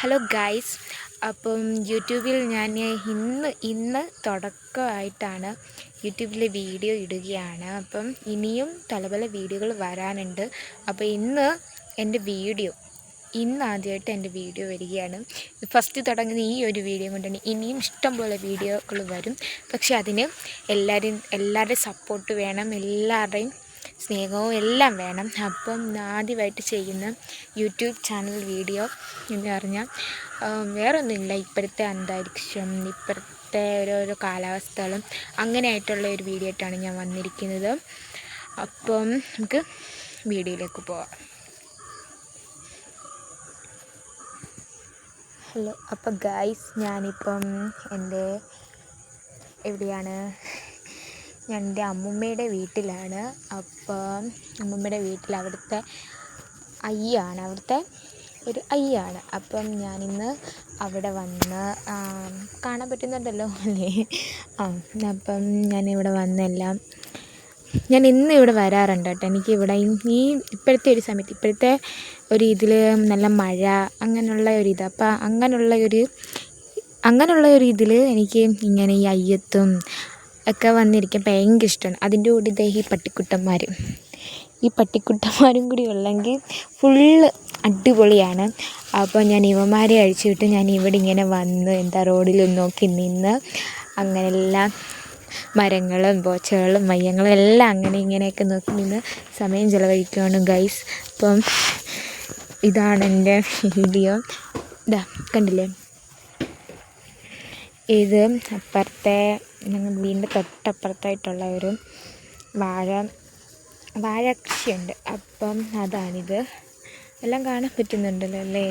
Hello guys, അപ്പം യൂട്യൂബിൽ ഞാൻ ഇന്ന് തുടക്കമായിട്ടാണ് യൂട്യൂബിൽ വീഡിയോ ഇടുകയാണ്. അപ്പം ഇനിയും പല വീഡിയോകൾ വരാനുണ്ട്. അപ്പോൾ ഇന്നാദ്യമായിട്ട് എൻ്റെ വീഡിയോ വരികയാണ്. ഫസ്റ്റ് തുടങ്ങുന്ന ഈ ഒരു വീഡിയോ കൊണ്ടാണ്. ഇനിയും ഇഷ്ടംപോലെ വീഡിയോകൾ വരും. പക്ഷെ അതിന് എല്ലാവരുടെയും സപ്പോർട്ട് വേണം, എല്ലാവരുടെയും സ്നേഹവും എല്ലാം വേണം. അപ്പം ആദ്യമായിട്ട് ചെയ്യുന്ന യൂട്യൂബ് ചാനൽ വീഡിയോ എന്ന് പറഞ്ഞാൽ വേറൊന്നുമില്ല. ഇപ്പോഴത്തെ അന്തരീക്ഷം, ഇപ്പോഴത്തെ ഓരോരോ കാലാവസ്ഥകളും അങ്ങനെയായിട്ടുള്ള ഒരു വീഡിയോ ആയിട്ടാണ് ഞാൻ വന്നിരിക്കുന്നത്. അപ്പം നമുക്ക് വീഡിയോയിലേക്ക് പോവാം. ഹലോ. അപ്പോൾ ഗൈസ്, ഞാനിപ്പം ഞാൻ എൻ്റെ അമ്മൂമ്മയുടെ വീട്ടിലാണ്. അപ്പം അമ്മൂമ്മയുടെ വീട്ടിൽ അവിടുത്തെ ഒരു അയ്യാണ്. അപ്പം ഞാനിന്ന് അവിടെ വന്ന് കാണാൻ പറ്റുന്നുണ്ടല്ലോ അല്ലേ? അപ്പം ഞാനിവിടെ വന്നെല്ലാം ഞാൻ ഇന്ന് ഇവിടെ വരാറുണ്ട് കേട്ടോ. എനിക്കിവിടെ ഇപ്പോഴത്തെ ഒരു സമയത്ത്, ഇപ്പോഴത്തെ ഒരു ഇതിൽ നല്ല മഴ അങ്ങനെയുള്ള ഒരിത്. അപ്പം അങ്ങനെയുള്ള ഒരു ഇതിൽ എനിക്ക് ഇങ്ങനെ ഈ അയ്യത്തും ഒക്കെ വന്നിരിക്കാൻ ഭയങ്കര ഇഷ്ടമാണ്. അതിൻ്റെ കൂടെ ഈ പട്ടിക്കുട്ടന്മാരും കൂടി ഉള്ളെങ്കിൽ ഫുള്ള് അടിപൊളിയാണ്. അപ്പോൾ ഞാൻ ഇവന്മാരെ അഴിച്ചുവിട്ട് ഞാൻ ഇവിടെ ഇങ്ങനെ വന്ന് റോഡിൽ നോക്കി നിന്ന് അങ്ങനെയെല്ലാം മരങ്ങളും പോച്ചകളും മയ്യങ്ങളും എല്ലാം ഇങ്ങനെയൊക്കെ നോക്കി നിന്ന് സമയം ചിലവഴിക്കുകയാണ് ഗൈസ്. അപ്പം ഇതാണ് എൻ്റെ വീഡിയോ. കണ്ടില്ലേ? ഇത് അപ്പുറത്തെ ഞങ്ങൾ വീടിൻ്റെ തൊട്ടപ്പുറത്തായിട്ടുള്ള ഒരു വാഴ കൃഷിയുണ്ട്. അപ്പം അതാണിത്. എല്ലാം കാണാൻ പറ്റുന്നുണ്ടല്ലോ അല്ലേ?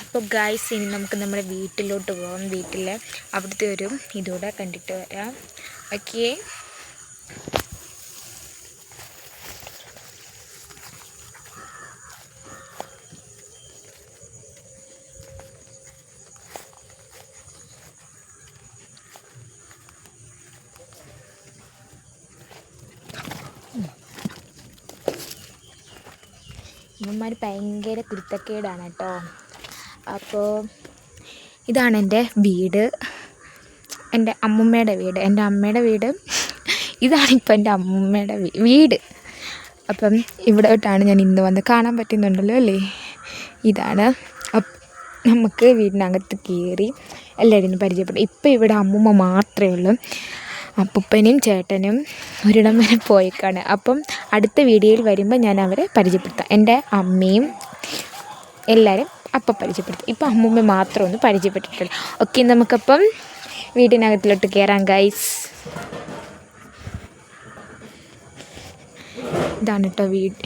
അപ്പോൾ ഗൈസ്, ഇനി നമുക്ക് നമ്മുടെ വീട്ടിലോട്ട് പോകാം. അവിടുത്തെ ഒരു ഇതൂടെ കണ്ടിട്ട് വരാം. ഓക്കേ. ഇവന്മാർ ഭയങ്കര കുരുത്തക്കേടാണ് കേട്ടോ. അപ്പോൾ ഇതാണ് എൻ്റെ വീട്, എൻ്റെ അമ്മൂമ്മയുടെ വീട്, എൻ്റെ അമ്മയുടെ വീട്. ഇതാണിപ്പോൾ എൻ്റെ അമ്മൂമ്മയുടെ വീട്. അപ്പം ഇവിടോട്ടാണ് ഞാൻ ഇന്ന് വന്ന്. കാണാൻ പറ്റുന്നുണ്ടല്ലോ അല്ലേ? ഇതാണ്. നമുക്ക് വീടിനകത്ത് കയറി എല്ലാവരും പരിചയപ്പെടും. ഇപ്പം ഇവിടെ അമ്മൂമ്മ മാത്രമേ ഉള്ളൂ. അപ്പൂപ്പനും ചേട്ടനും ഒരിടം വരെ പോയേക്കാണ്. അപ്പം അടുത്ത വീഡിയോയിൽ വരുമ്പോൾ ഞാൻ അവരെ പരിചയപ്പെടുത്താം. എൻ്റെ അമ്മയും എല്ലാവരും അപ്പം പരിചയപ്പെടുത്തും. ഇപ്പം അമ്മൂമ്മ മാത്രം ഒന്ന് പരിചയപ്പെട്ടിട്ടുള്ളൂ. ഓക്കെ, നമുക്കപ്പം വീടിനകത്തിലോട്ട് കയറാം ഗൈസ്. ഇതാണ് കേട്ടോ വീട്.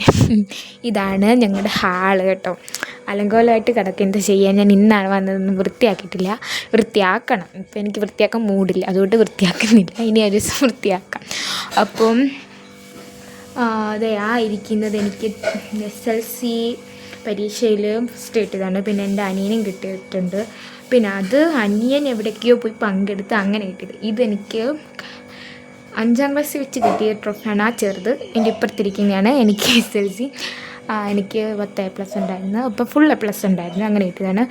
ഇതാണ് ഞങ്ങളുടെ ഹാള് കേട്ടോ. അലങ്കോലമായിട്ട് കിടക്കുക. എന്താ ചെയ്യുക? ഞാൻ ഇന്നാണ് വന്നതൊന്നും വൃത്തിയാക്കണം. ഇപ്പം എനിക്ക് വൃത്തിയാക്കാൻ മൂടില്ല, അതുകൊണ്ട് വൃത്തിയാക്കുന്നില്ല. ഇനി ഒരു ദിവസം വൃത്തിയാക്കാം. അപ്പം ഇരിക്കുന്നത് എനിക്ക് SLC പരീക്ഷയിൽ ഫസ്റ്റ് കിട്ടിയതാണ്. പിന്നെ എൻ്റെ അനിയനും കിട്ടിയിട്ടുണ്ട്. പിന്നെ അനിയൻ എവിടേക്കോ പോയി പങ്കെടുത്ത് അങ്ങനെ കിട്ടിയത്. ഇതെനിക്ക് 5ാം ക്ലാസ്സിൽ വെച്ച് കിട്ടിയ ട്രോഫിയാണ്. ചെറുത് എൻ്റെ ഇപ്പുറത്തിരിക്കുന്നതാണ്. എനിക്ക് SLC എനിക്ക് 10A+ ഉണ്ടായിരുന്നു. അപ്പോൾ ഫുൾ A+ ഉണ്ടായിരുന്നു. അങ്ങനെ കിട്ടിയതാണ്.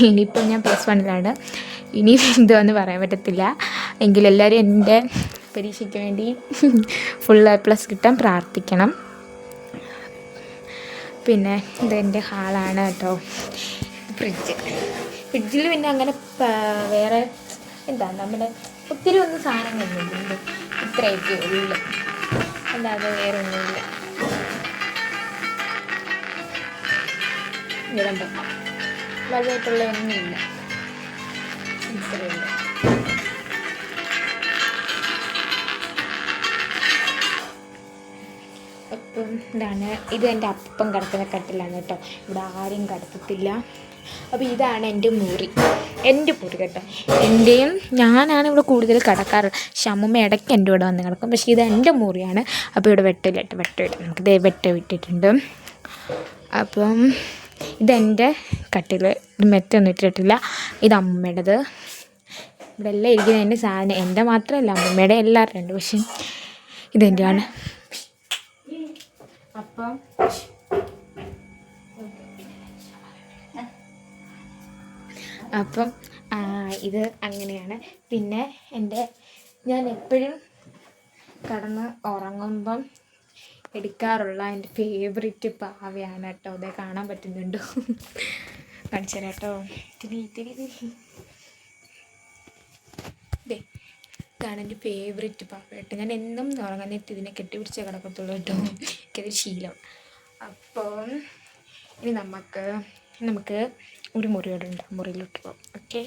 ഇനിയിപ്പം ഞാൻ +1 ഇനി എന്തുവാന്ന് പറയാൻ പറ്റത്തില്ല. എങ്കിലെല്ലാവരും എൻ്റെ പരീക്ഷയ്ക്ക് വേണ്ടി ഫുൾ A+ കിട്ടാൻ പ്രാർത്ഥിക്കണം. പിന്നെ ഇതെൻ്റെ ഹാളാണ് കേട്ടോ. ഫ്രിഡ്ജിൽ പിന്നെ അങ്ങനെ വേറെ നമ്മുടെ ഒത്തിരി ഒന്നും സാധനങ്ങളൊന്നുമില്ല. ഇത്രയൊക്കെ ഉള്ളു, അല്ലാതെ വേറെ ഒന്നുമില്ല. ഇടുമ്പോൾ വലുതായിട്ടുള്ള ഒന്നുമില്ല. ഇത്രയുള്ളൂ. അപ്പം ഇത് എൻ്റെ അപ്പം കിടക്കുന്ന കട്ടിലാണ് കേട്ടോ. ഇവിടെ ആരും കിടത്തത്തില്ല. അപ്പോൾ ഇതാണ് എൻ്റെ മുറി കേട്ടോ. ഞാനാണ് ഇവിടെ കൂടുതൽ കിടക്കാറ്. പക്ഷെ അമ്മൂമ്മ ഇടയ്ക്ക് എൻ്റെ കൂടെ വന്ന് കിടക്കും. പക്ഷേ ഇത് എൻ്റെ മുറിയാണ്. അപ്പോൾ ഇവിടെ വെട്ടമില്ല. നമുക്ക് വെട്ടം ഇട്ടിട്ടുണ്ട്. അപ്പം ഇതെൻ്റെ കട്ടിൽ, ഇത് മെത്തൊന്നും ഇട്ടിട്ടില്ല. ഇത് അമ്മയുടേത്. ഇവിടെ എല്ലാം ഇരിക്കുന്നത് എൻ്റെ സാധനം, എൻ്റെ മാത്രമല്ല അമ്മമ്മയുടെ എല്ലാവരും ഉണ്ട്. പക്ഷെ ഇതെൻ്റെയാണ്. അപ്പം ഇത് അങ്ങനെയാണ്. പിന്നെ ഞാൻ എപ്പോഴും കിടന്ന് ഉറങ്ങുമ്പം എടുക്കാറുള്ള എൻ്റെ ഫേവറേറ്റ് പാവയാണ് കേട്ടോ. അതേ കാണാൻ പറ്റുന്നുണ്ടോ? കാണിച്ചു തരാം കേട്ടോ. ഇതാണ് എൻ്റെ ഫേവറേറ്റ് പാവ കേട്ടോ. ഞാൻ എന്നും ഉറങ്ങാനായിട്ട് ഇതിനെ കെട്ടിപ്പിടിച്ചേ കിടക്കത്തുള്ളൂ കേട്ടോ. എനിക്കതൊരു ശീലം. അപ്പം ഇനി നമുക്ക് ഒരു മുറിയോടുണ്ട്, മുറിയിലോട്ട് പോകാം. ഓക്കെ.